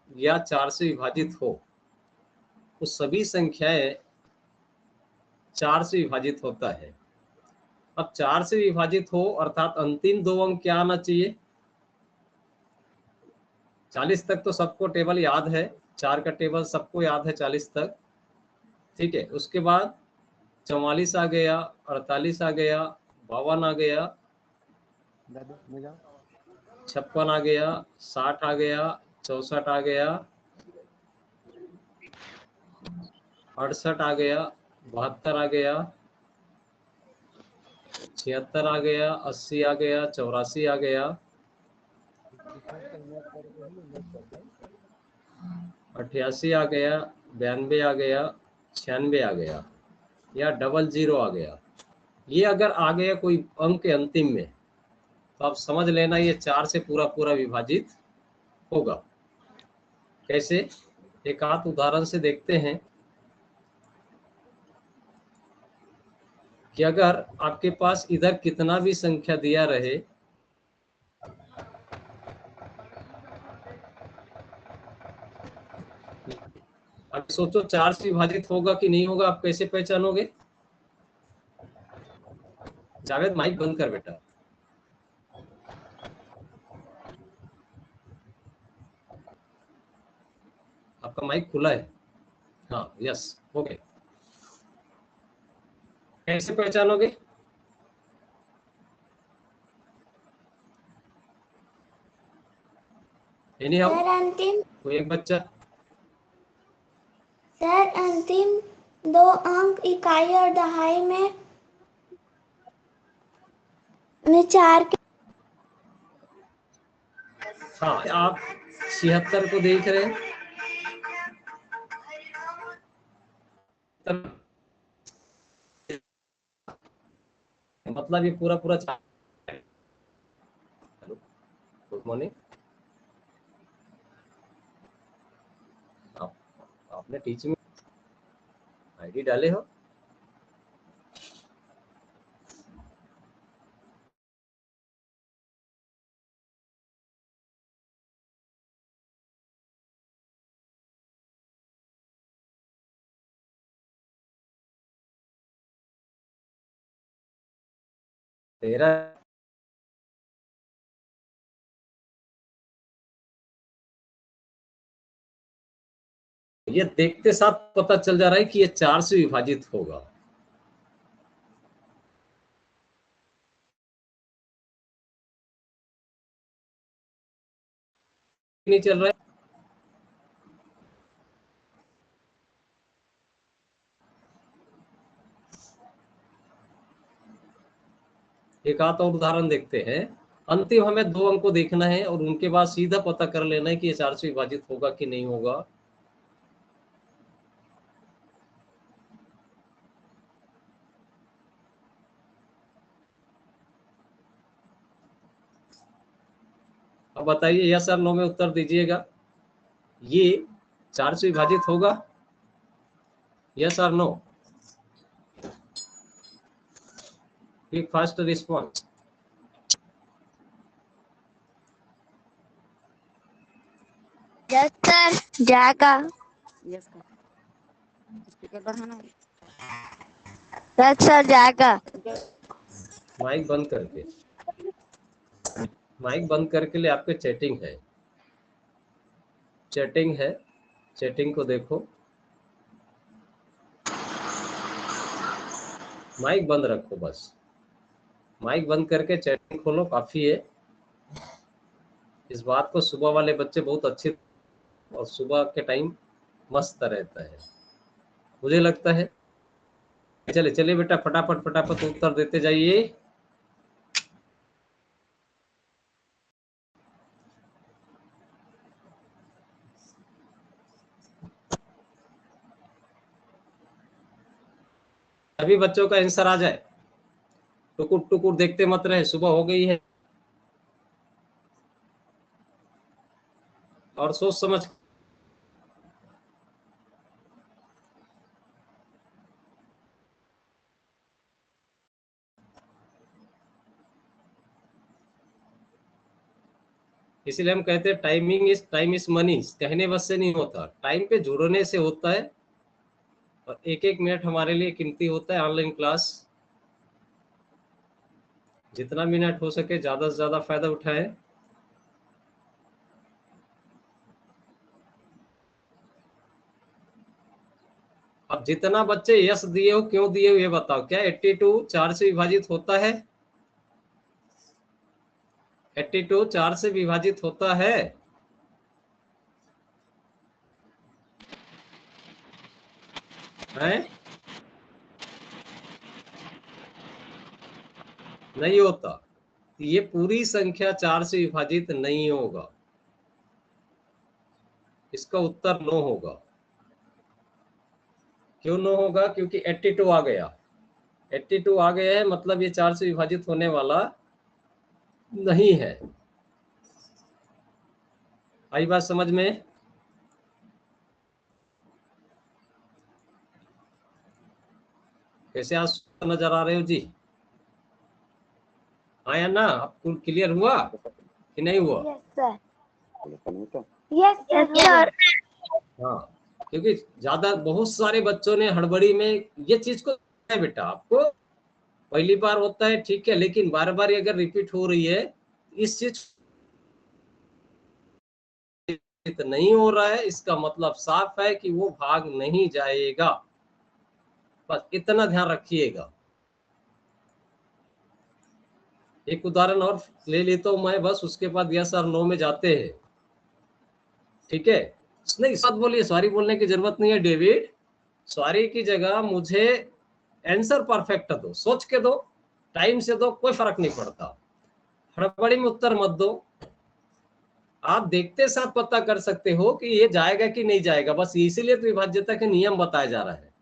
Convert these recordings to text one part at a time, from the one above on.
या 4 से विभाजित हो, तो सभी संख्याएं 4 से विभाजित होता है। अब 4 से विभाजित हो अर्थात अंतिम 2 अंक क्या आना चाहिए? 40 तक तो सबको टेबल याद है, 4 का टेबल सबको याद है 40 तक, ठीक है। उसके बाद 44 आ गया, 48 आ गया, 52 आ गया, 56 आ गया, 60 आ गया, 64 आ गया, 68 आ गया, 72 आ गया, 76 आ गया, 80 आ गया, 84 आ गया, 88 आ गया, 92 आ गया, 96 आ गया, या 00 आ गया। ये अगर आ गया कोई अंक के अंतिम में, तो आप समझ लेना ये 4 से पूरा पूरा विभाजित होगा। कैसे? एक आध उदाहरण से देखते हैं कि अगर आपके पास इधर कितना भी संख्या दिया रहे, अब सोचो 4 से विभाजित होगा कि नहीं होगा, आप कैसे पहचानोगे? जावेद माइक बंद कर बेटा। आपका माइक खुला है? हाँ, यस, ओके। कैसे पहचानोगे? सर अंतिम कोई एक बच्चा। सर अंतिम 2 अंक इकाई और दहाई में 4 के। हाँ, आप 76 को देख रहे हैं, मतलब ये पूरा पूरा। Good morning. आपने टीचिंग आईडी डाले हो? तेरा ये देखते साथ पता चल जा रहा है कि ये 4 से विभाजित होगा। नहीं चल रहा है? एक आध और उदाहरण देखते हैं। अंतिम हमें 2 अंक को देखना है और उनके बाद सीधा पता कर लेना है कि ये 4 से विभाजित होगा कि नहीं होगा। अब बताइए, यस और नो में उत्तर दीजिएगा। ये 4 से विभाजित होगा? यस और no? Quick fast response. Yes sir जाएगा। यस स्पीकर बढ़ाना। यस सर जाएगा। माइक बंद करके, माइक बंद करके ले। आपके चैटिंग है, चैटिंग है, चैटिंग को देखो। माइक बंद रखो बस, माइक बंद करके चैटिंग खोलो, काफी है। इस बात को सुबह वाले बच्चे बहुत अच्छे, और सुबह के टाइम मस्त रहता है, मुझे लगता है। चले चले बेटा, फटाफट फटाफट उत्तर देते जाइए। सभी बच्चों का आंसर आ जाए। टुकुर टुकुर देखते मत रहे, सुबह हो गई है। और सोच समझ। इसलिए हम कहते हैं टाइम इज मनी। कहने बस से नहीं होता, टाइम पे जुड़ने से होता है। और एक एक मिनट हमारे लिए कीमती होता है। ऑनलाइन क्लास जितना मिनट हो सके ज्यादा से ज्यादा फायदा उठाए। अब जितना बच्चे यस दिए हो, क्यों दिए हो ये बताओ। क्या 82 4 से विभाजित होता है? 82 4 से विभाजित होता है? हैं? नहीं होता। ये पूरी संख्या 4 से विभाजित नहीं होगा। इसका उत्तर नो होगा। क्यों नो होगा? क्योंकि 82 आ गया। 82 आ गया है, मतलब ये 4 से विभाजित होने वाला नहीं है। आई बात समझ में? कैसे आज नजर आ रहे हो जी? आया ना? आपको क्लियर हुआ कि नहीं हुआ? Yes sir. हाँ, क्योंकि ज्यादा बहुत सारे बच्चों ने हड़बड़ी में ये चीज को है बेटा। आपको पहली बार होता है ठीक है, लेकिन बार बार अगर रिपीट हो रही है, इस चीज नहीं हो रहा है, इसका मतलब साफ है कि वो भाग नहीं जाएगा। बस इतना ध्यान रखिएगा। एक उदाहरण और ले लेता हूं मैं, बस उसके बाद यस और नो में जाते हैं। ठीक है? नहीं सच बोलिए, सॉरी बोलने की जरूरत नहीं है डेविड। सॉरी की जगह मुझे आंसर परफेक्ट दो, सोच के दो, टाइम से दो, कोई फर्क नहीं पड़ता। हड़बड़ी में उत्तर मत दो। आप देखते साथ पता कर सकते हो कि ये जाएगा कि नहीं जाएगा। बस इसीलिए तो विभाज्यता के नियम बताया जा रहा है।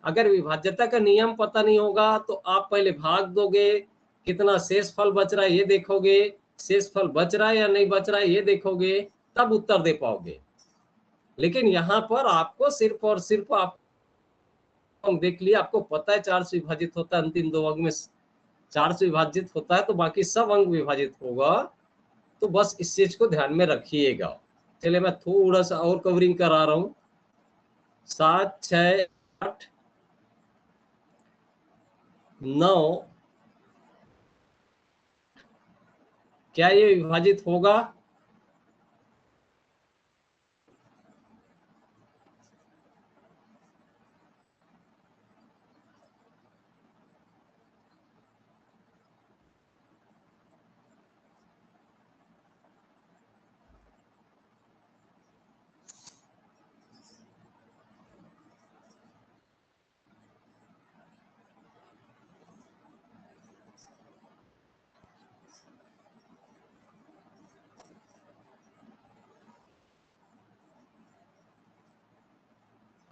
अगर विभाज्यता का नियम पता नहीं होगा तो आप पहले भाग दोगे, कितना शेष फल बच रहा है ये देखोगे, शेष फल बच रहा है या नहीं बच रहा है ये देखोगे, तब उत्तर दे पाओगे। लेकिन यहाँ पर आपको सिर्फ और सिर्फ आप देख लिया, आपको पता है 4 से विभाजित होता है, अंतिम दो अंक में 4 से विभाजित होता है, तो बाकी सब अंक विभाजित होगा। तो बस इस चीज को ध्यान में रखिएगा। चलिए मैं थोड़ा सा और कवरिंग करा रहा हूं। 7 6 8 9, क्या ये विभाजित होगा?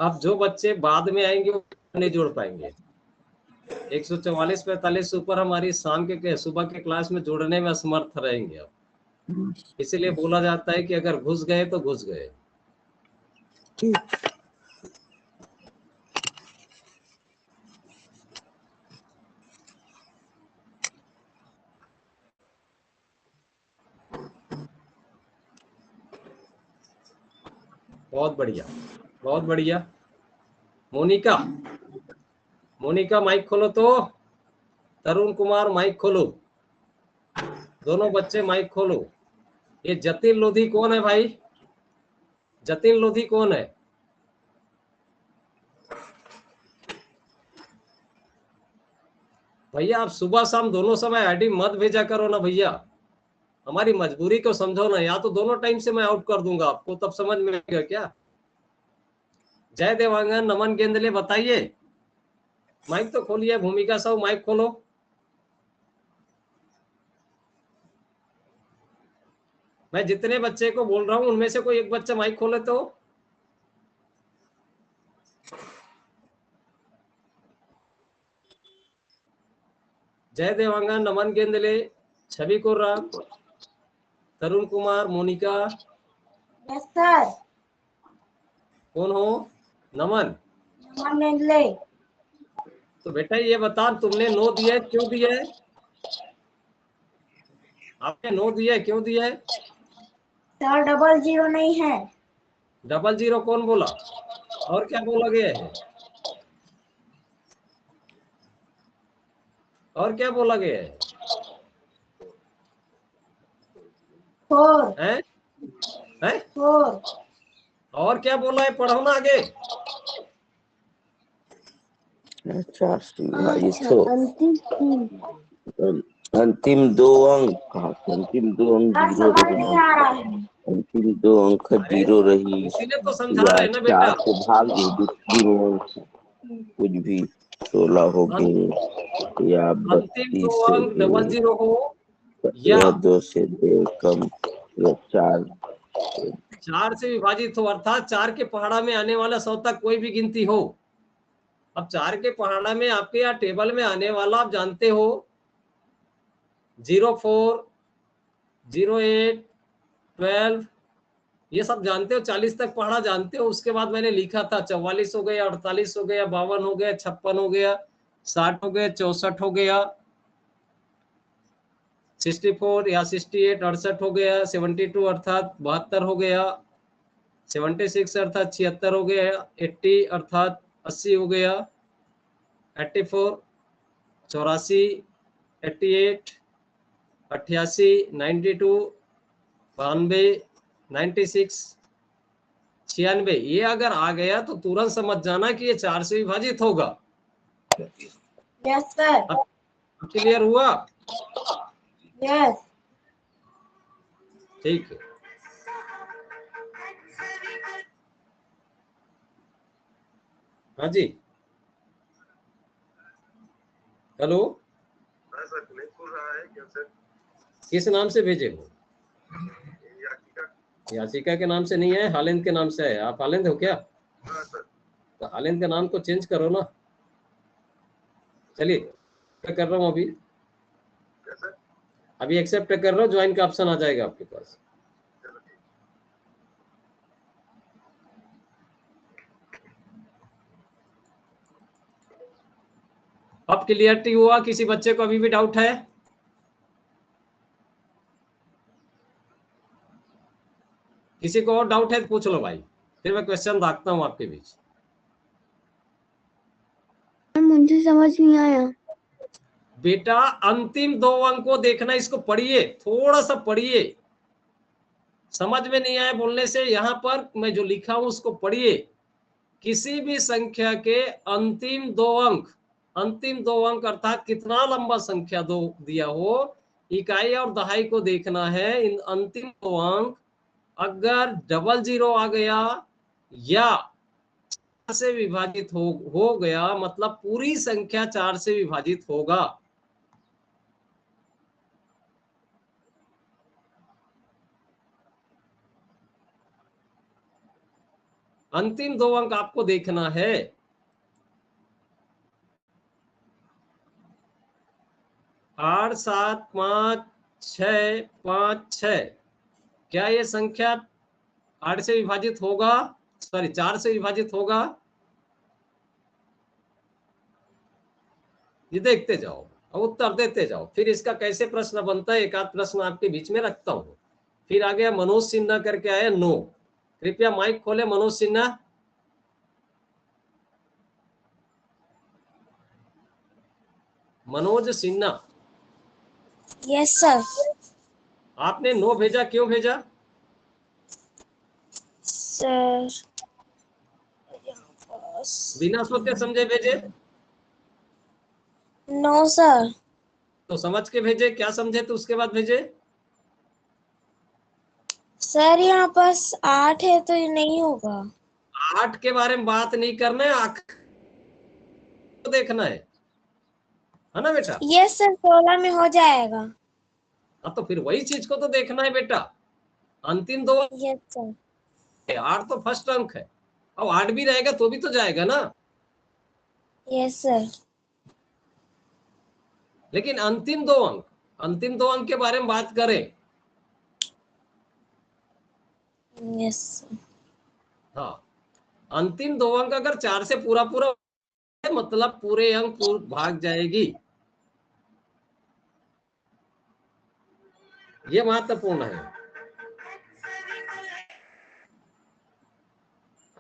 अब जो बच्चे बाद में आएंगे वो नहीं जोड़ पाएंगे। 144 45 से ऊपर हमारी शाम के सुबह के क्लास में जोड़ने में असमर्थ रहेंगे। अब इसीलिए बोला जाता है कि अगर घुस गए तो घुस गए। बहुत बढ़िया, बहुत बढ़िया। मोनिका, मोनिका माइक खोलो तो। तरुण कुमार माइक खोलो। दोनों बच्चे माइक खोलो। ये जतिन लोधी कौन है भाई? जतिन लोधी कौन है? भैया आप सुबह शाम दोनों समय आईडी मत भेजा करो ना भैया। हमारी मजबूरी को समझो ना, या तो दोनों टाइम से मैं आउट कर दूंगा आपको, तब समझ में आएगा क्या? जय देवांगन, नमन गेंदले, बताइए। माइक तो खोलिए। भूमिका साहू माइक खोलो। मैं जितने बच्चे को बोल रहा हूं उनमें से कोई एक बच्चा माइक खोले तो। जय देवांगन, नमन गेंदले, छवि को राम, तरुण कुमार, मोनिका। Yes sir. कौन हो? नमन। नमन गेंदले। तो बेटा ये बता, तुमने नो दिया है, क्यों दिया है? आपने नो दिया है, क्यों दिया है? सर डबल जीरो नहीं है। डबल जीरो कौन बोला? और क्या बोला गया है? और क्या बोला गया है? 4 हैं? हैं? 4 और क्या बोला है? पढ़ो ना आगे। 4 से विभाजित हो अंतिम अंतिम 2 अंक कहा से? अंतिम 2 अंक सर जीरो समझ रही। नहीं आ रहा है। अंतिम 2 अंक अरे जीरो रही इसीलिए तो समझा या रहे हैं ना बेटा। 4 से भाग दे दूसरी कुछ भी 16 हो गए या अंतिम 2 32 हो अंक डबल गए जीरो हो या या 2 से 2 कम या 4 4 से विभाजित हो, अर्थात 4 के पहाड़ा में आने वाला 100 तक कोई भी गिनती हो। अब 4 के पहाड़ा में आपके यहाँ टेबल में आने वाला आप जानते हो 04, 08, 12, ये सब जानते हो। 40 तक पहाड़ा जानते हो। उसके बाद मैंने लिखा था 44 हो गया, 48 हो गया, 52 हो गया, 56 हो गया, 60 हो गया, 64 हो गया, 64 या 68 68 हो गया, 72 अर्थात 72 हो गया, 76 अर्थात 76 हो गया, 80 अर्थात 80 हो गया, 84 84, 88 88, 92 92, 96 96। ये अगर आ गया तो तुरंत समझ जाना कि ये 4 से विभाजित होगा। Yes sir. अब क्लियर हुआ? यस ठीक है। हाँ जी, हेलो, सर नहीं खुल रहा है क्या सर? किस नाम से भेजे हो? याचिका के नाम से नहीं है, हालिंद के नाम से है। आप हालिंद हो क्या? हाँ सर। तो हालिंद के नाम को चेंज करो ना। चलिए मैं कर रहा हूँ अभी। क्या सर? अभी एक्सेप्ट कर रहा हूँ, ज्वाइन का ऑप्शन आ जाएगा आपके पास। चलो ठीक। अब क्लियरिटी हुआ? किसी बच्चे को अभी भी डाउट है? किसी को और डाउट है तो पूछ लो भाई, फिर मैं क्वेश्चन रखता हूँ आपके बीच। मुझे समझ नहीं आया। बेटा अंतिम 2 अंक को देखना, इसको पढ़िए, थोड़ा सा पढ़िए। समझ में नहीं आया बोलने से, यहां पर मैं जो लिखा हूं उसको पढ़िए। किसी भी संख्या के अंतिम 2 अंक, अंतिम 2 अंक अर्थात कितना लंबा संख्या दो दिया हो, इकाई और दहाई को देखना है। इन अंतिम 2 अंक अगर डबल जीरो आ गया या 4 से विभाजित हो गया, मतलब पूरी संख्या 4 से विभाजित होगा। अंतिम 2 अंक आपको देखना है। 8 7 5 6 5 6, क्या ये संख्या 8 से विभाजित होगा? सॉरी 4 से विभाजित होगा? ये देखते जाओ और उत्तर देते जाओ। फिर इसका कैसे प्रश्न बनता है, एक आध प्रश्न आपके बीच में रखता हूं। फिर आ गया मनोज सिन्हा करके आया, नो। कृपया माइक खोले मनोज सिन्हा। Manoj Sinha, yes sir. आपने नो भेजा, क्यों भेजा? सर बिना सोचे समझे भेजे? No sir. तो समझ के भेजे, क्या समझे तो उसके बाद भेजे। सर यहाँ पास 8 है तो ये नहीं होगा। 8 के बारे में बात नहीं करना है, आखिर को देखना है ना बेटा? यस सर 16 में हो जाएगा। हाँ तो फिर वही चीज को तो देखना है बेटा। अंतिम 2, यस सर। 8 तो फर्स्ट अंक है। अब 8 भी रहेगा तो भी तो जाएगा ना। Yes sir. लेकिन अंतिम 2 अंक, अंतिम 2 अंक के बारे में बात करें। यस। हाँ, अंतिम 2 अंक अगर 4 से पूरा पूरा मतलब पूरे अंक भाग जाएगी। ये महत्वपूर्ण है।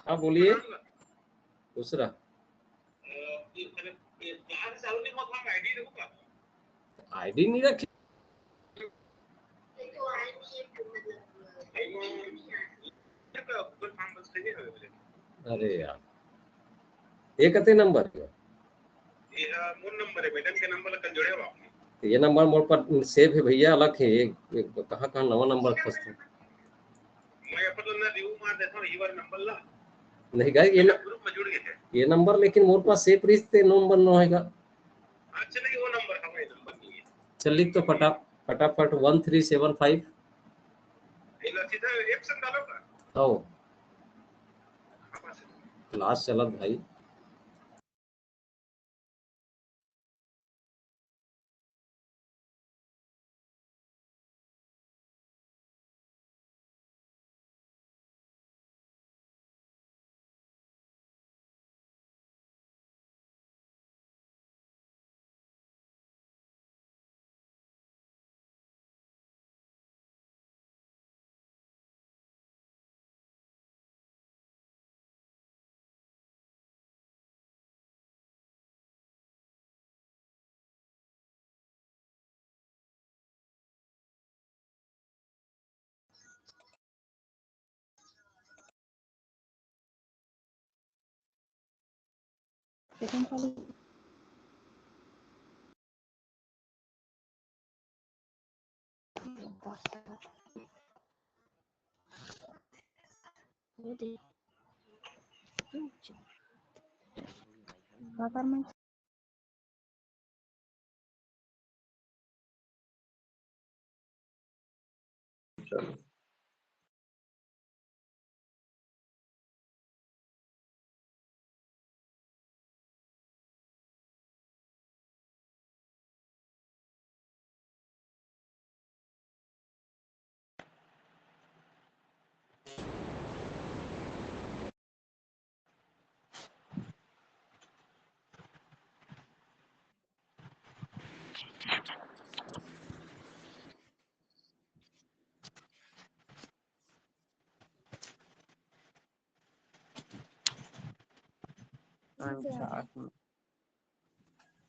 हाँ बोलिए दूसरा। आईडी नहीं रखी। अरे यार ये कते नंबर है? ये नंबर मोर पर सेव है भैया, अलग है। कहाँ कहाँ नवा नंबर फंसता नहीं गए ये नंबर, लेकिन मोर पास सेव रिश्ते नंबर न होगा। चल लिख तो फटाफट 1375। ओ क्लास चलत भाई।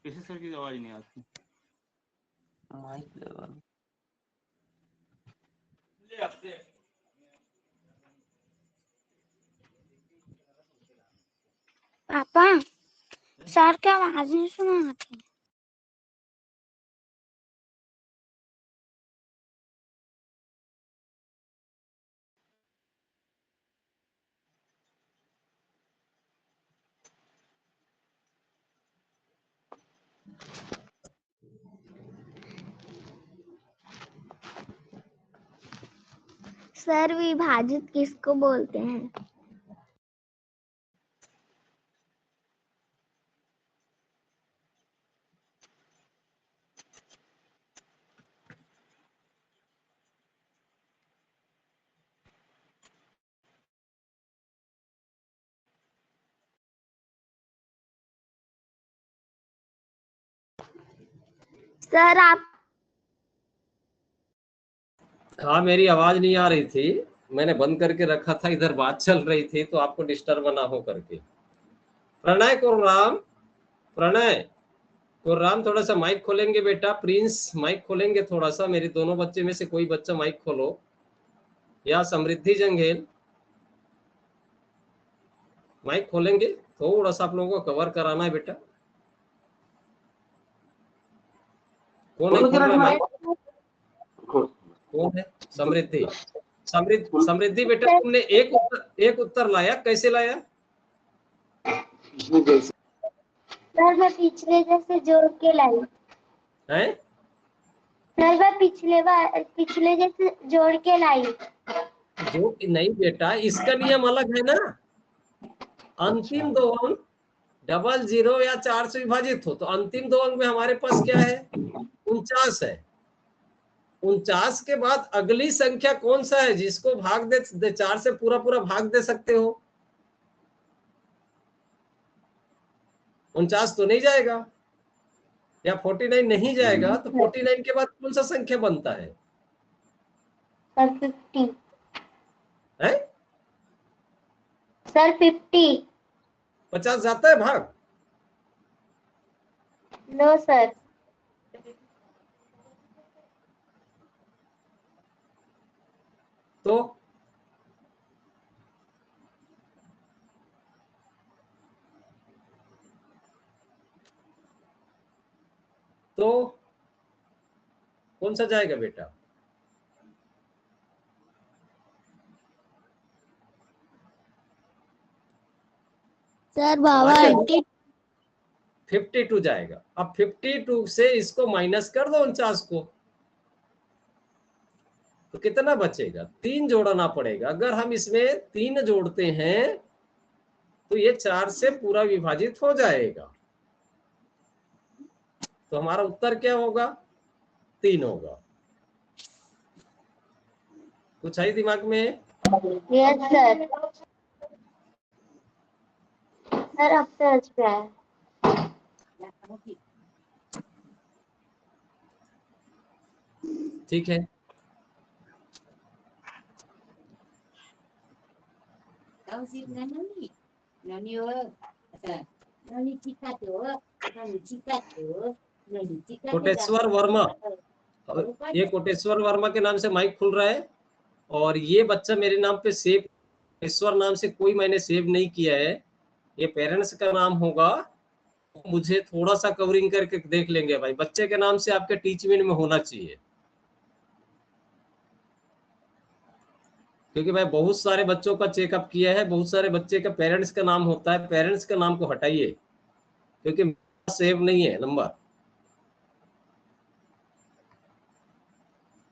किसी सर की आवाज नहीं आती। माइक लगा लो। पापा सर की आवाज नहीं सुना आती। सर विभाजित किसको बोलते हैं? सर आप हाँ मेरी आवाज नहीं आ रही थी, मैंने बंद करके रखा था, इधर बात चल रही थी तो आपको डिस्टर्ब ना हो करके। प्रणय कुरराम, प्रणय कुरराम थोड़ा सा माइक खोलेंगे बेटा? प्रिंस माइक खोलेंगे थोड़ा सा? मेरे दोनों बच्चे में से कोई बच्चा माइक खोलो, या समृद्धि जंगेल माइक खोलेंगे? थोड़ा सा आप लोगों को कवर कराना है बेटा। कौन है खोल रहा माइक? कौन है? समृद्धि। समृद्धि बेटा तुमने एक उत्तर लाया, कैसे लाया? सर मैं पिछले जैसे जोड़ के लाई। हैं? सर मैं पिछले जैसे जोड़ के लाई। जो नहीं बेटा, इसका नियम अलग है ना। अंतिम दो अंक 00 या 4 से विभाजित हो तो अंतिम दो अंक में हमारे पास क्या है? 49 है। 49 के बाद अगली संख्या कौन सा है जिसको भाग दे 4 से पूरा भाग दे सकते हो? 49 तो नहीं जाएगा, या 49 नहीं जाएगा, तो 49 के बाद कौन सा संख्या बनता है? 50 है सर 50। 50 जाता है भाग? No sir. तो कौन सा जाएगा बेटा? सर बाबा हमारे 52 जाएगा। अब 52 से इसको माइनस कर दो 49 को, तो कितना बचेगा? 3 जोड़ना पड़ेगा। अगर हम इसमें 3 जोड़ते हैं तो ये 4 से पूरा विभाजित हो जाएगा। तो हमारा उत्तर क्या होगा? 3 होगा। कुछ आई दिमाग में? Yes sir. सर अब समझ में आया। ठीक है। कोटेश्वर वर्मा, ये कोटेश्वर वर्मा के नाम से माइक खुल रहा है, और ये बच्चा मेरे नाम पे सेव, ईश्वर नाम से कोई मैंने सेव नहीं किया है, ये पेरेंट्स का नाम होगा। मुझे थोड़ा सा कवरिंग करके देख लेंगे भाई, बच्चे के नाम से आपके टीचमेंट में होना चाहिए, क्योंकि मैं बहुत सारे बच्चों का चेकअप किया है, बहुत सारे बच्चे का पेरेंट्स का नाम होता है। पेरेंट्स का नाम को हटाइए, क्योंकि मेरा सेव नहीं है नंबर।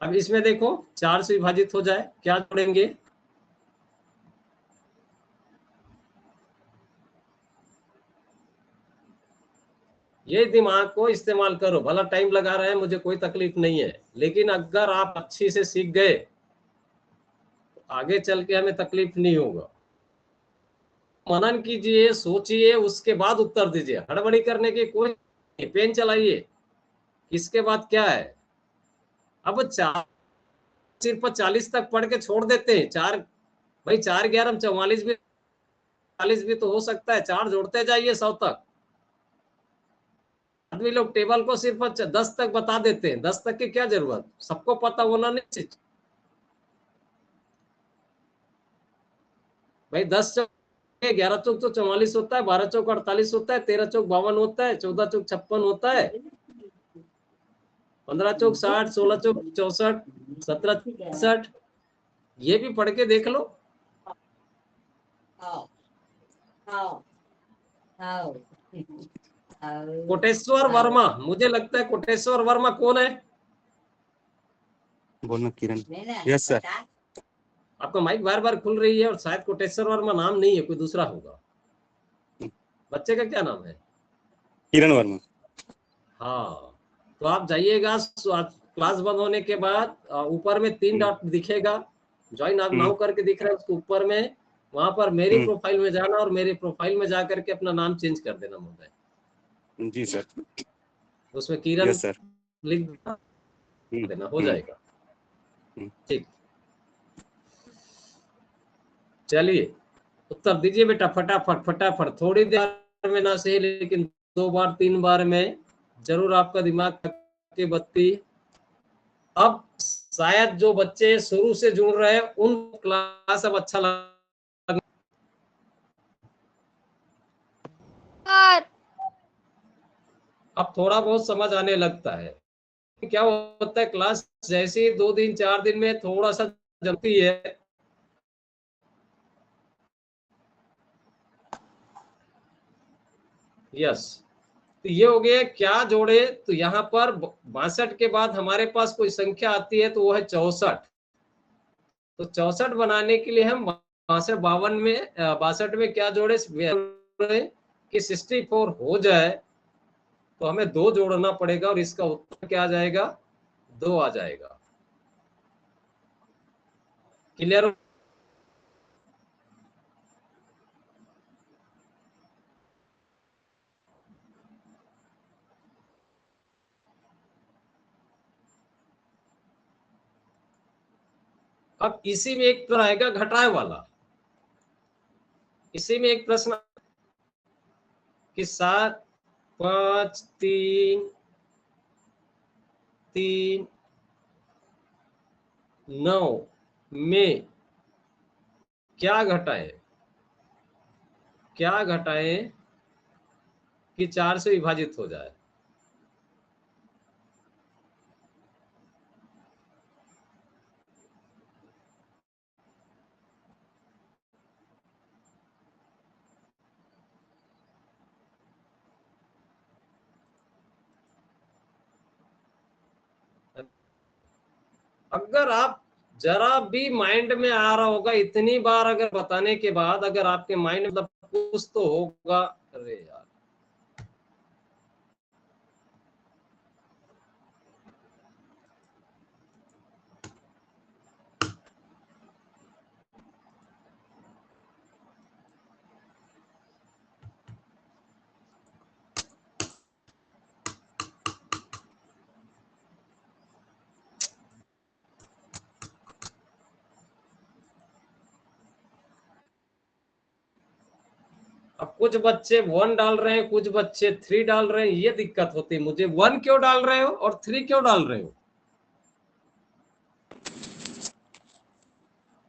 अब इसमें देखो 4 से विभाजित हो जाए, क्या जोड़ेंगे? ये दिमाग को इस्तेमाल करो, भला टाइम लगा रहे हैं, मुझे कोई तकलीफ नहीं है, लेकिन अगर आप अच्छी से सीख गए तो आगे चल के हमें तकलीफ नहीं होगा। मनन कीजिए, सोचिए, उसके बाद उत्तर दीजिए। हड़बड़ी करने की कोई, पेन चलाइए, इसके बाद क्या है? अब 4 सिर्फ 40 तक पढ़ के छोड़ देते हैं। 4 भाई 4 11 44 भी, 40 भी तो हो सकता है। 4 जोड़ते जाइए 100 तक। आदमी लोग टेबल को सिर्फ 10 तक बता देते हैं। 10 तक की क्या जरूरत, सबको पता होना नहीं चाहिए भाई। 10 चौक 11 चौक तो 44 होता है, 12 चौक 48 होता है, 13 चौक 52 होता है, 14 चौक 56 होता है, 15 चौक 60, 16 चौक 64, 17 63। ये भी पढ़ के देख लो। कोटेश्वर वर्मा, मुझे लगता है कोटेश्वर वर्मा कौन है? बोलना किरण। Yes sir. आपका माइक बार बार खुल रही है, और शायद कोटेश्वर वर्मा नाम नहीं है, कोई दूसरा होगा। बच्चे का क्या नाम है? किरण वर्मा। हाँ, तो आप जाइएगा क्लास बंद होने के बाद, ऊपर में 3 डॉट दिखेगा, ज्वाइन आप नाउ करके दिख रहा है, उसके ऊपर में, वहां पर मेरी प्रोफाइल में जाना, और मेरी प्रोफाइल में जा करके अपना नाम चेंज कर देना महोदय। जी सर। उसमें किरण यस सर। लिख देना, हो जाएगा। ठीक, चलिए उत्तर दीजिए बेटा, फटाफट फटाफट। थोड़ी देर में ना सही, लेकिन 2 बार 3 बार में जरूर आपका दिमाग की बत्ती। अब शायद जो बच्चे शुरू से जुड़ रहे हैं उन क्लास अब अच्छा लग, अब थोड़ा बहुत समझ आने लगता है। क्या होता है, क्लास जैसे ही 2 दिन 4 दिन में थोड़ा सा जमती है, यस, तो ये हो गया क्या जोड़े। तो यहाँ पर 62 के बाद हमारे पास कोई संख्या आती है, तो वो है 64। तो 64 बनाने के लिए हम 62 में क्या जोड़े कि 64 हो जाए, तो हमें 2 जोड़ना पड़ेगा, और इसका उत्तर क्या आ जाएगा? 2 आ जाएगा। क्लियर? अब इसी में एक तो आएगा घटाए वाला। इसी में एक प्रश्न कि 7 5 3 3 9 में क्या घटाएं कि 4 से विभाजित हो जाए। अगर आप जरा भी माइंड में आ रहा होगा, इतनी बार अगर बताने के बाद अगर आपके माइंड में मतलब कुछ तो होगा। अरे यार, अब कुछ बच्चे 1 डाल रहे हैं, कुछ बच्चे 3 डाल रहे हैं, ये दिक्कत होती है मुझे। 1 क्यों डाल रहे हो और 3 क्यों डाल रहे हो?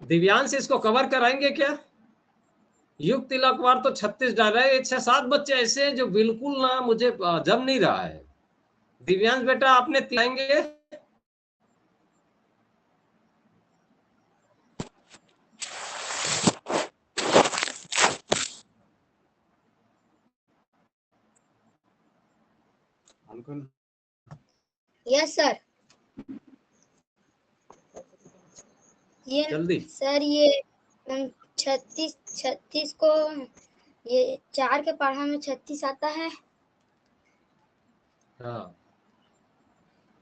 दिव्यांश इसको कवर कराएंगे क्या? युग तिलकवार तो 36 डाल रहे हैं। 6-7 बच्चे ऐसे हैं जो बिल्कुल ना मुझे जम नहीं रहा है। दिव्यांश बेटा आपने तिलाएंगे? Yes sir. ये जल्दी सर ये 36 को ये 4 के पढ़ा में 36 आता है, हाँ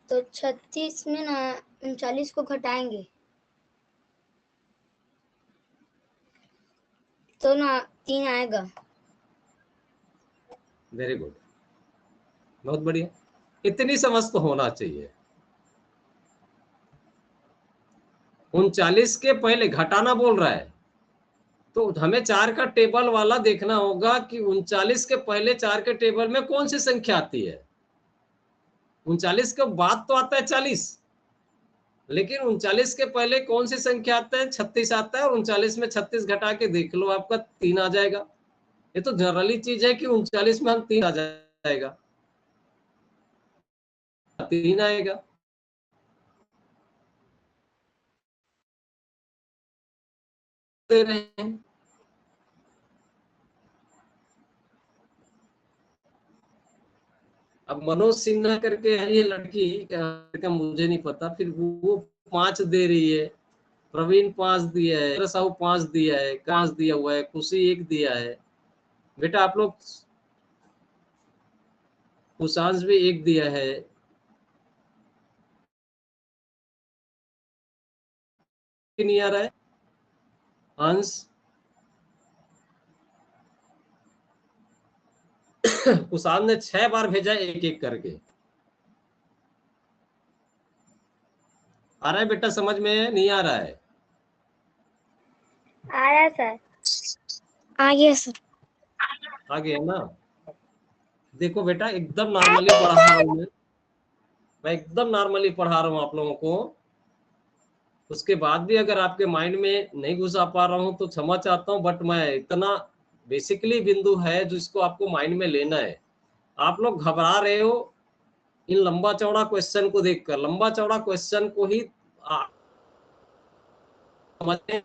तो 36 में ना 39 को घटाएंगे तो ना 3 आएगा। वेरी गुड, बहुत बढ़िया। इतनी समझ तो होना चाहिए। 39 के पहले घटाना बोल रहा है तो हमें 4 का टेबल वाला देखना होगा कि 39 के पहले 4 के टेबल में कौन सी संख्या आती है। 39 के बाद तो आता है 40, लेकिन 39 के पहले कौन सी संख्या आता है? 36 आता है। और 39 में 36 घटा के देख लो, आपका 3 आ जाएगा। ये तो जनरली चीज है कि 39 में हम 3 आ जाएगा, 3 आएगा। दे रहे हैं अब मनोज सिन्हा करके है ये लड़की का मुझे नहीं पता, फिर वो 5 दे रही है, प्रवीण 5 दिया है, साहू 5 दिया है, 5 दिया हुआ है, खुशी 1 दिया है। बेटा आप लोग, कुशांश भी 1 दिया है। नहीं आ रहा है अंश? कुशांश ने 6 बार भेजा 1-1 करके। आ रहा है बेटा समझ में? नहीं आ रहा है? आ रहा है सर। आ गया सर। आ गया ना? देखो बेटा एकदम नॉर्मली पढ़ा रहा हूँ मैं एकदम नॉर्मली पढ़ा रहा हूँ आप लोगों को। उसके बाद भी अगर आपके माइंड में नहीं घुसा पा रहा हूँ तो क्षमा चाहता हूँ, बट मैं इतना बेसिकली बिंदु है जिसको आपको माइंड में लेना है। आप लोग घबरा रहे हो इन लंबा चौड़ा क्वेश्चन को देखकर। लंबा चौड़ा क्वेश्चन को ही समझने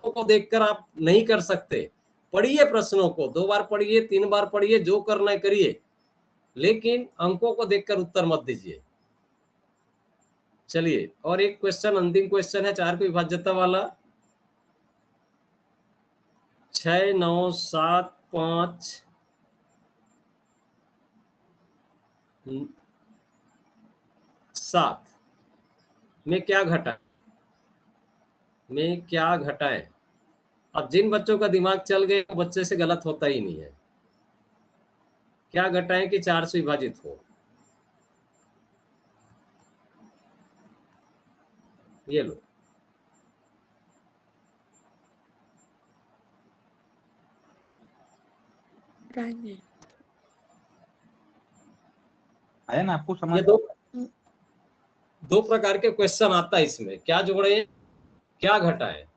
को देखकर आप नहीं कर सकते। पढ़िए प्रश्नों को, 2 बार पढ़िए, 3 बार पढ़िए, जो करना है करिए, लेकिन अंकों को देखकर उत्तर मत दीजिए। चलिए, और एक क्वेश्चन, अंतिम क्वेश्चन है 4 की विभाज्यता वाला। 6 9 7 5 7 में क्या घटाएं? अब जिन बच्चों का दिमाग चल गए बच्चे से गलत होता ही नहीं है। क्या घटाएं कि 4 से विभाजित हो? ये लो, आया ना आपको समझ? ये दो प्रकार के क्वेश्चन आता है इसमें, क्या जोड़े क्या घटाए।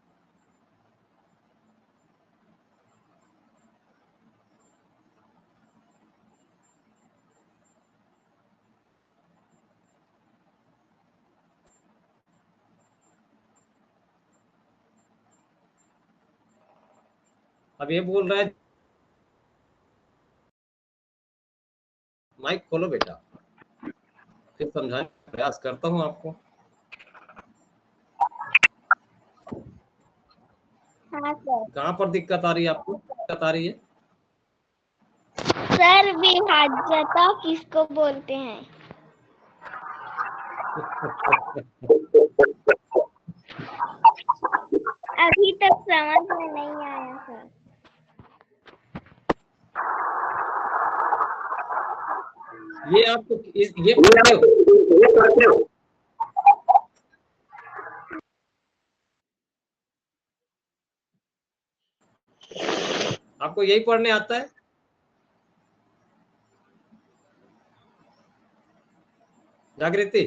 अब ये बोल रहा है, माइक खोलो बेटा, फिर समझाने का प्रयास करता हूं आपको। हाँ सर। कहाँ पर दिक्कत आ रही है आपको? दिक्कत आ रही है? सर विभाज्यता किसको बोलते हैं? अभी तक समझ में नहीं आया सर। ये आपको ये पढ़ते हो? आपको यही पढ़ने आता है? जागृति,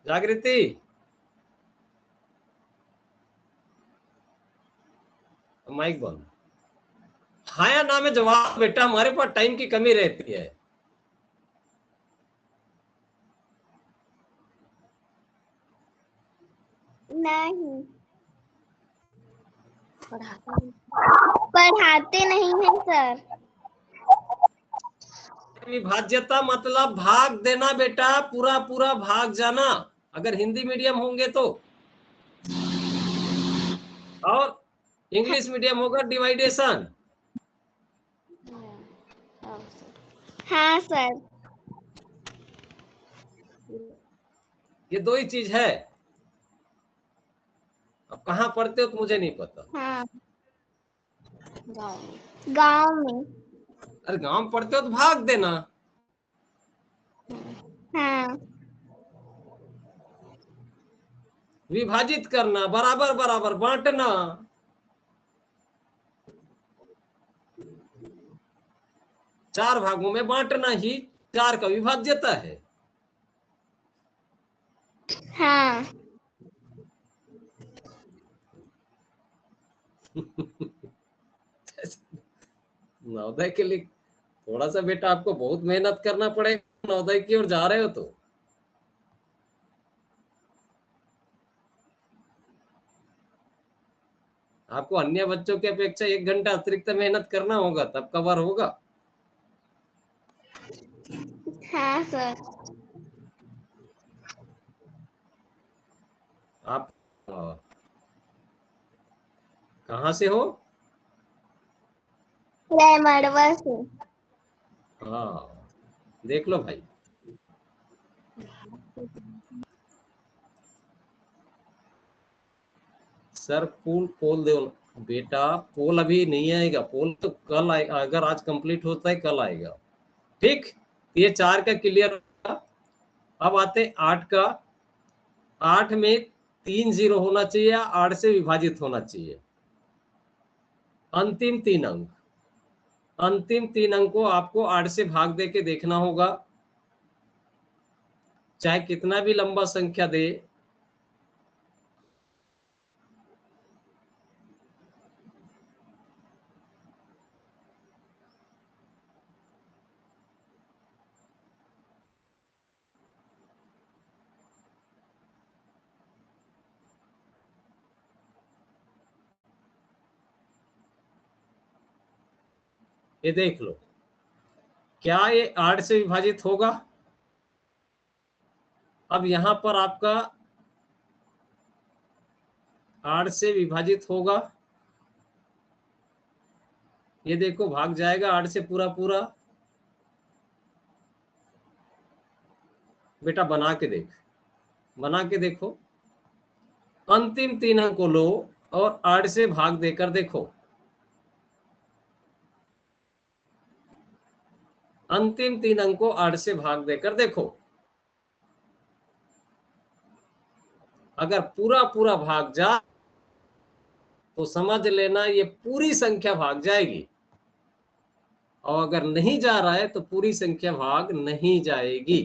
जागृति, माइक बंद। हाँ या ना में जवाब बेटा, हमारे पास टाइम की कमी रहती है। नहीं, पढ़ाते नहीं हैं सर। विभाज्यता मतलब भाग देना बेटा, पूरा पूरा भाग जाना, अगर हिंदी मीडियम होंगे तो, और इंग्लिश मीडियम होगा डिवाइडेशन। हाँ सर। ये दो ही चीज है। अब कहाँ पढ़ते हो तो मुझे नहीं पता। हाँ, गांव में। अरे गांव में पढ़ते हो तो भाग देना। हाँ। विभाजित करना, बराबर बराबर बांटना। चार भागों में बांटना ही चार का विभाज्यता है। हाँ। नवोदय के लिए थोड़ा सा बेटा आपको बहुत मेहनत करना पड़ेगा, नवोदय की ओर जा रहे हो तो। आपको अन्य बच्चों की अपेक्षा 1 घंटा अतिरिक्त मेहनत करना होगा, तब कवर होगा। हाँ सर। आप कहाँ से हो? मड़वा से। हाँ, देख लो भाई, सर पोल पोल दो बेटा। पोल अभी नहीं आएगा, पोल तो कल आएगा, अगर आज कंप्लीट होता है कल आएगा। ठीक, ये 4 का क्लियर। अब आते 8 का। 8 में 3 जीरो होना चाहिए या 8 से विभाजित होना चाहिए। अंतिम 3 अंक, अंतिम 3 अंक को आपको 8 से भाग दे के देखना होगा, चाहे कितना भी लंबा संख्या दे। ये देख लो, क्या ये 8 से विभाजित होगा? अब यहां पर आपका 8 से विभाजित होगा, ये देखो भाग जाएगा 8 से पूरा पूरा। बेटा बना के देख, बना के देखो। अंतिम 3 अंक को लो और 8 से भाग देकर देखो। अंतिम 3 अंक को 8 से भाग देकर देखो। अगर पूरा पूरा भाग जा तो समझ लेना ये पूरी संख्या भाग जाएगी, और अगर नहीं जा रहा है तो पूरी संख्या भाग नहीं जाएगी।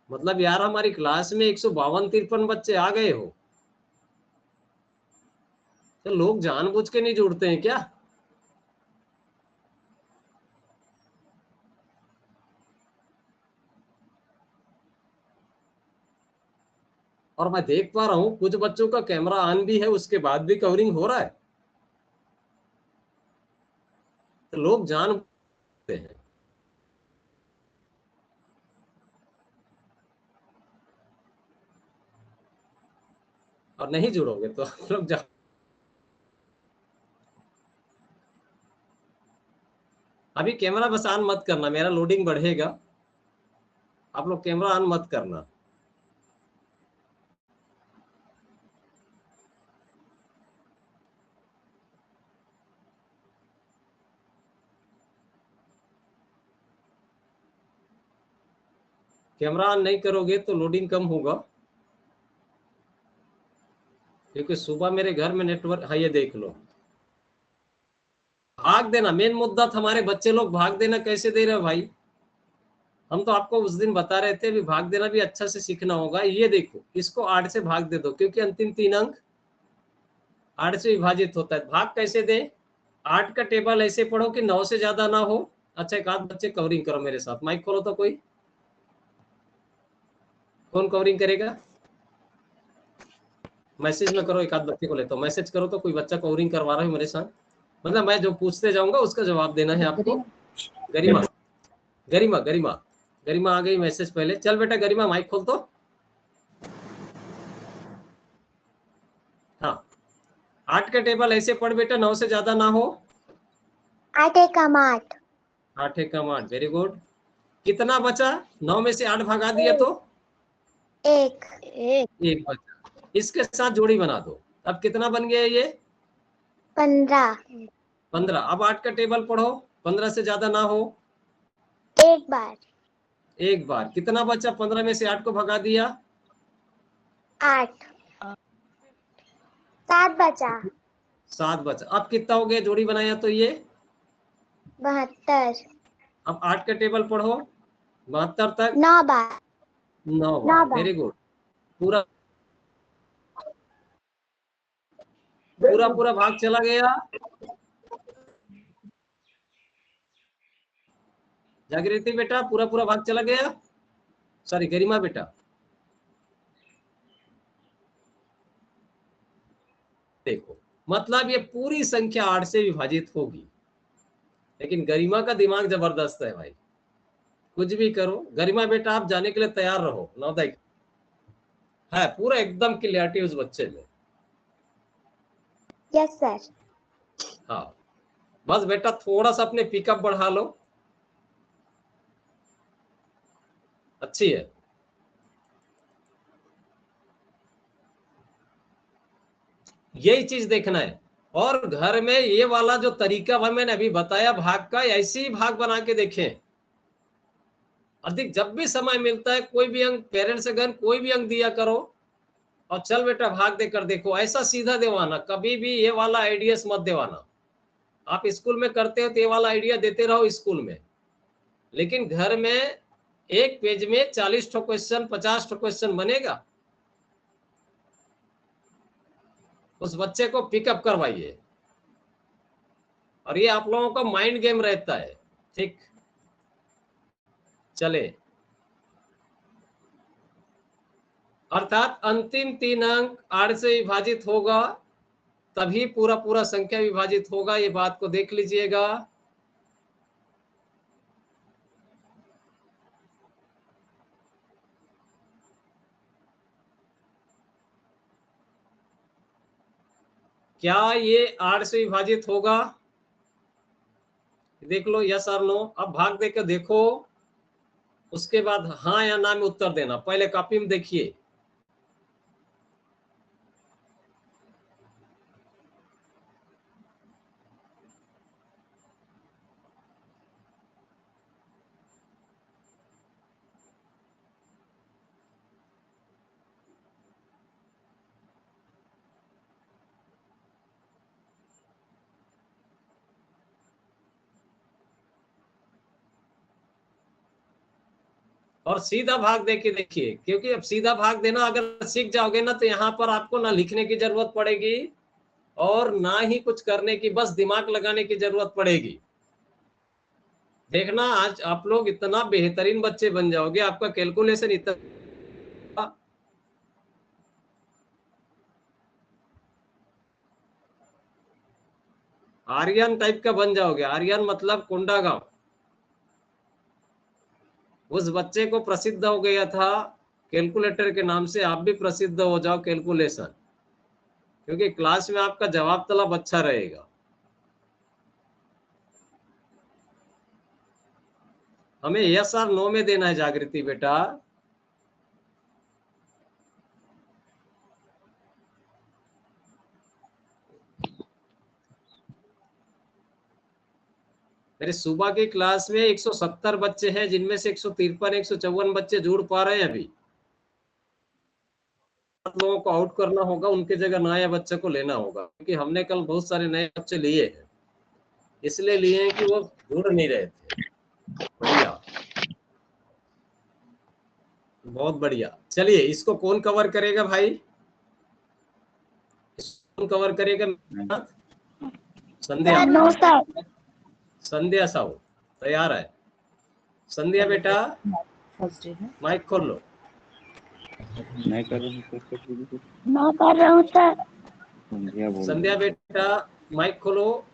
मतलब यार हमारी क्लास में 152-53 बच्चे आ गए हो, तो लोग जानबूझ के नहीं जुड़ते हैं क्या? और मैं देख पा रहा हूं कुछ बच्चों का कैमरा ऑन भी है, उसके बाद भी कवरिंग हो रहा है, तो लोग जानते हैं। और नहीं जुड़ोगे तो आप लोग अभी कैमरा बस ऑन मत करना, मेरा लोडिंग बढ़ेगा, आप लोग कैमरा ऑन मत करना। कैमरा ऑन नहीं करोगे तो लोडिंग कम होगा, क्योंकि सुबह मेरे घर में नेटवर्क है। ये देख लो, भाग देना मेन मुद्दा था। हमारे बच्चे लोग भाग देना कैसे दे रहे हो भाई? हम तो आपको उस दिन बता रहे थे भी भाग देना भी अच्छा से सीखना होगा। ये देखो, इसको 8 से भाग दे दो, क्योंकि अंतिम 3 अंक 8 से विभाजित होता है। भाग कैसे दे? 8 का टेबल ऐसे पढ़ो कि 9 से ज्यादा ना हो। अच्छा, एक आध बच्चे कवरिंग करो मेरे साथ, माइक खोलो तो। कोई कौन कवरिंग करेगा? मैसेज में करो, एक आध बच्चे को लेता हूँ, मैसेज करो तो कोई बच्चा कवरिंग करवा रहा है मेरे साथ। मतलब मैं जो पूछते जाऊंगा उसका जवाब देना है आपको। गरिमा गरिमा गरिमा गरिमा आ गई मैसेज पहले। चल बेटा गरिमा, माइक खोल तो। हाँ, 8 का टेबल ऐसे पढ़ बेटा, 9 से ज्यादा ना हो। 8 एकम 8। 8 एकम 8, वेरी गुड। कितना बचा? 9 में से 8 भगा दिया तो 1 1 बचा। इसके साथ जोड़ी बना दो। अब कितना बन गया ये? 15। 15। अब 8 का टेबल पढ़ो, 15 से ज्यादा ना हो। एक बार। एक बार। कितना बचा? 15 में से 8 को भगा दिया 8। 7 बचा। 7 बचा। अब कितना हो गया जोड़ी बनाया तो ये 72। अब 8 का टेबल पढ़ो, 72 तक 9 बार। 9 बार, वेरी गुड। पूरा पूरा पूरा भाग चला गया। जागृति बेटा, पूरा पूरा भाग चला गया। सॉरी गरिमा बेटा, देखो मतलब ये पूरी संख्या 8 से विभाजित होगी। लेकिन गरिमा का दिमाग जबरदस्त है भाई, कुछ भी करो। गरिमा बेटा आप जाने के लिए तैयार रहो, नवोदय है पूरा एकदम क्लियरिटी उस बच्चे में। Yes sir. हाँ, बस बेटा थोड़ा सा अपने पिकअप बढ़ा लो, अच्छी है। यही चीज देखना है। और घर में ये वाला जो तरीका मैंने अभी बताया भाग का, ऐसे ही भाग बना के देखें। अधिक जब भी समय मिलता है कोई भी अंक, पेरेंट्स अगर कोई भी अंक दिया करो और चल बेटा भाग देकर देखो, ऐसा सीधा देवाना। कभी भी ये वाला आइडियाज मत देवाना। आप स्कूल में करते हो तो ये वाला आइडिया देते रहो स्कूल में, लेकिन घर में एक पेज में 40 क्वेश्चन 50 क्वेश्चन बनेगा, उस बच्चे को पिकअप करवाइए। और ये आप लोगों का माइंड गेम रहता है, ठीक? चले, अर्थात अंतिम 3 अंक 8 से विभाजित होगा तभी पूरा पूरा संख्या विभाजित होगा। ये बात को देख लीजिएगा। क्या ये 8 से विभाजित होगा? देख लो, यस और नो। अब भाग देकर देखो, उसके बाद हाँ या ना में उत्तर देना। पहले कॉपी में देखिए, और सीधा भाग दे के देखिए, क्योंकि अब सीधा भाग देना अगर सीख जाओगे ना तो यहाँ पर आपको ना लिखने की जरूरत पड़ेगी और ना ही कुछ करने की, बस दिमाग लगाने की जरूरत पड़ेगी। देखना आज आप लोग इतना बेहतरीन बच्चे बन जाओगे, आपका कैलकुलेशन इतना आर्यन टाइप का बन जाओगे। आर्यन मतलब कोंडागांव। उस बच्चे को प्रसिद्ध हो गया था कैलकुलेटर के नाम से, आप भी प्रसिद्ध हो जाओ कैलकुलेशन, क्योंकि क्लास में आपका जवाब तलब अच्छा रहेगा। हमें यस और नो में देना है जागृति बेटा। मेरे सुबह की क्लास में 170 बच्चे हैं, जिनमें से 153 154 बच्चे जुड़ पा रहे हैं। अभी लोगों को आउट करना होगा, उनके जगह नया बच्चे को लेना होगा, क्योंकि हमने कल बहुत सारे नए बच्चे लिए हैं। इसलिए लिए हैं कि वो जुड़ नहीं रहे थे। बढ़िया, बहुत बढ़िया। चलिए, इसको कौन कवर करेगा भाई? कौन कवर करेगा? संध्या। No sir. संध्या साहू तैयार है? संध्या बेटा माइक खोल लो। मैं कर रहा हूँ। नो कर रहा हूँ सर। संध्या बोल संध्या बेटा माइक खोलो।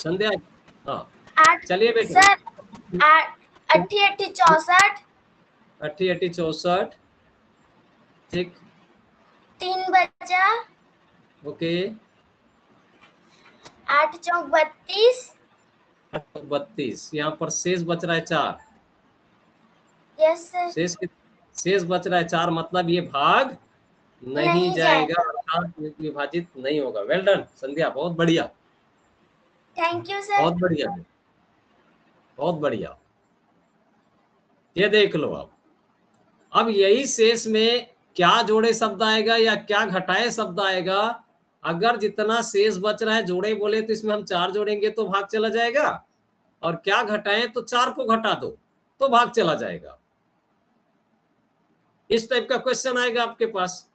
संध्या, हाँ चलिए बेटा। सर 80 64 80 64 ठीक, 3 बचा, ओके। 8 चौक 32। 32, यहाँ पर शेष बच रहा है 4। Yes sir. शेष बच रहा है 4, मतलब ये भाग नहीं नहीं जाएगा, अर्थात विभाजित नहीं होगा। वेल डन संध्या, बहुत बढ़िया, थैंक यू सर। बहुत बढ़िया, बहुत बढ़िया। ये देख लो अब यही शेष में क्या जोड़े शब्द आएगा या क्या घटाए शब्द आएगा। अगर जितना शेष बच रहा है जोड़े बोले तो इसमें हम 4 जोड़ेंगे तो भाग चला जाएगा, और क्या घटाएं तो 4 को घटा दो तो भाग चला जाएगा। इस टाइप का क्वेश्चन आएगा आपके पास,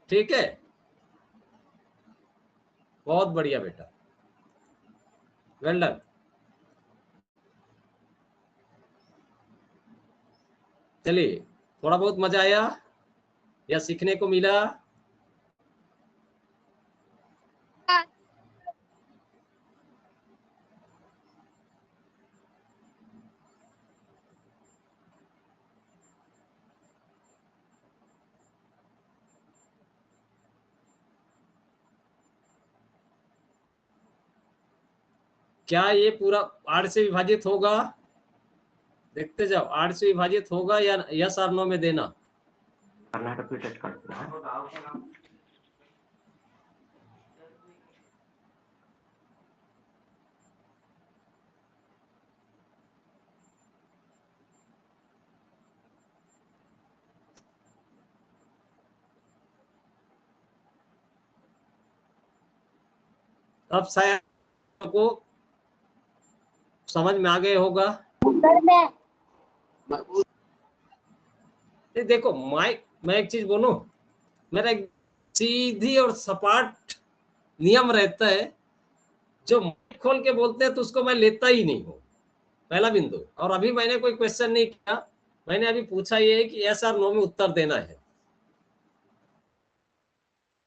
ठीक है? बहुत बढ़िया बेटा, वेल डन। चलिए, थोड़ा बहुत मजा आया या सीखने को मिला? क्या ये पूरा 8 से विभाजित होगा? देखते जाओ, 8 से विभाजित होगा या यस और नो में देना। अब शायद को समझ में आ गए होगा। देखो मैं एक चीज बोलूं, मेरा एक सीधी और सपाट नियम रहता है, जो माइक खोल के बोलते हैं तो उसको मैं लेता ही नहीं हूं, पहला बिंदु। और अभी मैंने कोई क्वेश्चन नहीं किया, मैंने अभी पूछा ये है कि यस और नो में उत्तर देना है।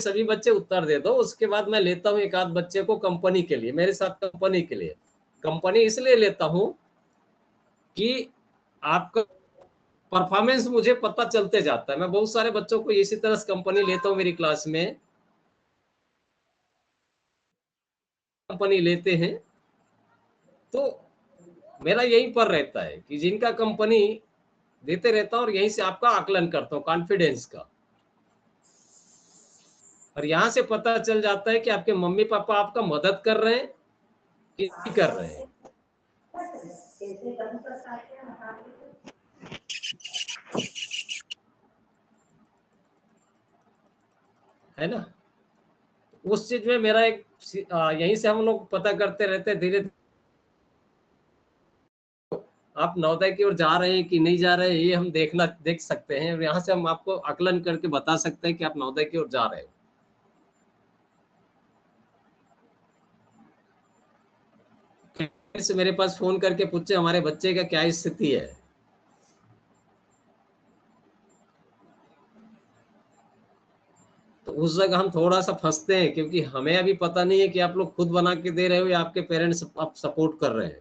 सभी बच्चे उत्तर दे दो, उसके बाद मैं लेता हूं एक आध बच्चे को कंपनी के लिए, मेरे साथ कंपनी के लिए। कंपनी इसलिए लेता हूं कि आपका परफॉर्मेंस मुझे पता चलते जाता है। मैं बहुत सारे बच्चों को इसी तरह से कंपनी लेता हूं मेरी क्लास में, कंपनी लेते हैं तो मेरा यहीं पर रहता है कि जिनका कंपनी देते रहता हूं और यहीं से आपका आकलन करता हूं कॉन्फिडेंस का। और यहां से पता चल जाता है कि आपके मम्मी पापा आपका मदद कर रहे हैं कि नहीं कर रहे हैं। है ना? उस चीज में मेरा एक यहीं से हम लोग पता करते रहते हैं धीरे धीरे आप नवोदय की ओर जा रहे हैं कि नहीं जा रहे हैं, ये हम देख सकते हैं। और यहाँ से हम आपको आकलन करके बता सकते हैं कि आप नवोदय की ओर जा रहे हो। से मेरे पास फोन करके पूछे हमारे बच्चे का क्या स्थिति है, तो उस जगह हम थोड़ा सा फंसते हैं, क्योंकि हमें अभी पता नहीं है कि आप लोग खुद बना के दे रहे हो या आपके पेरेंट्स आप सपोर्ट कर रहे हैं।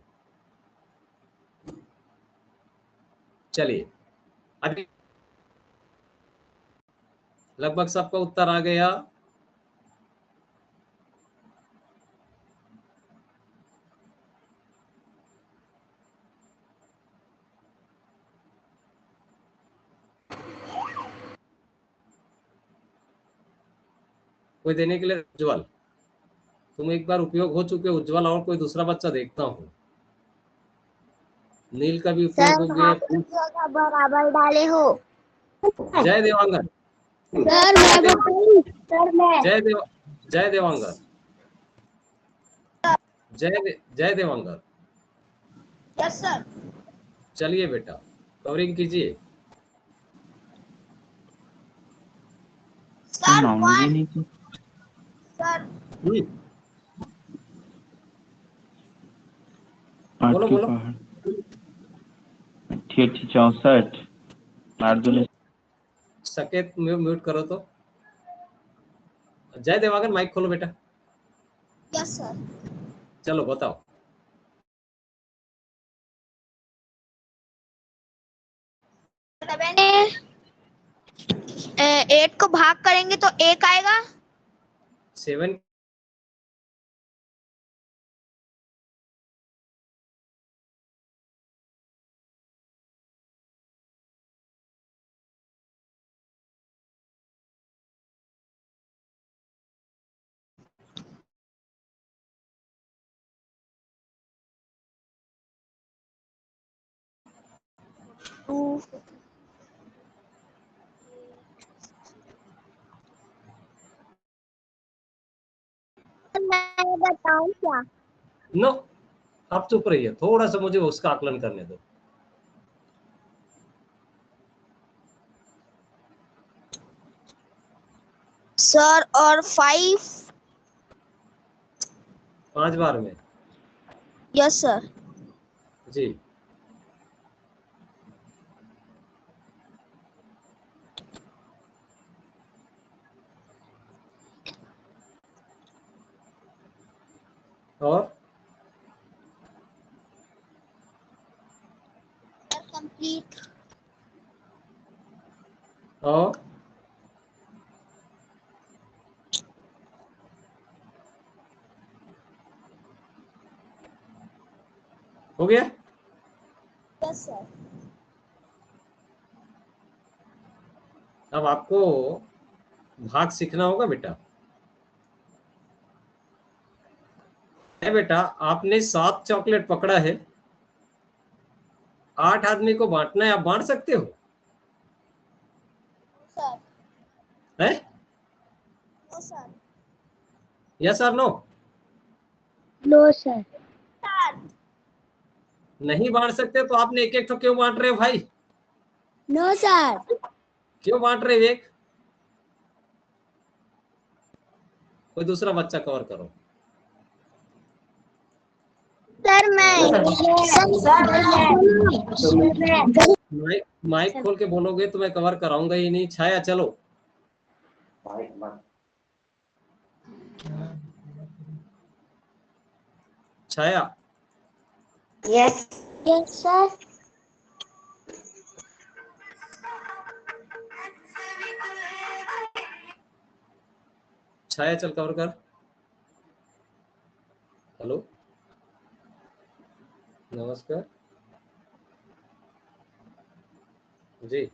चलिए, अभी लगभग सबका उत्तर आ गया। कोई देने के लिए? उज्जवल, तुम एक बार उपयोग हो चुके। उज्जवल और कोई दूसरा बच्चा देखता हूँ। नील का भी उपयोग हो गया। जगह बराबर डाले हो। जय देवांगन, सर मैं बताऊं? सर मैं जय देवांगन, जय देवांगन। Yes sir. चलिए बेटा, कवरिंग कीजिए। सर नहीं सर बोलो बोलो। 64 मार्दुल सकेत म्यूट करो तो। जय देवांगन, माइक खोलो बेटा। Yes sir. चलो बताओ। मैंने 8 को भाग करेंगे तो 1 आएगा। 7 मैं बताऊं क्या? नो, आप चुप रहिए, थोड़ा सा मुझे उसका आकलन करने दो। सर और 5। 5 बार में? Yes sir. जी। और कंप्लीट। और हो गया? Yes sir. अब आपको भाग सीखना होगा बेटा। है बेटा, आपने 7 चॉकलेट पकड़ा है, 8 आदमी को बांटना है। आप बांट सकते हो? सर। है? No sir. यस और नो? No sir. सर। नहीं बांट सकते तो आपने एक एक तो क्यों बांट रहे हो भाई? No sir. क्यों बांट रहे हो एक? कोई दूसरा बच्चा कवर करो। सर माइक खोल के बोलोगे तो मैं कवर कराऊंगा ही नहीं। छाया चलो। Chhaya. Yes yes sir. Chhaya चल कवर कर। हेलो, नमस्कार जी।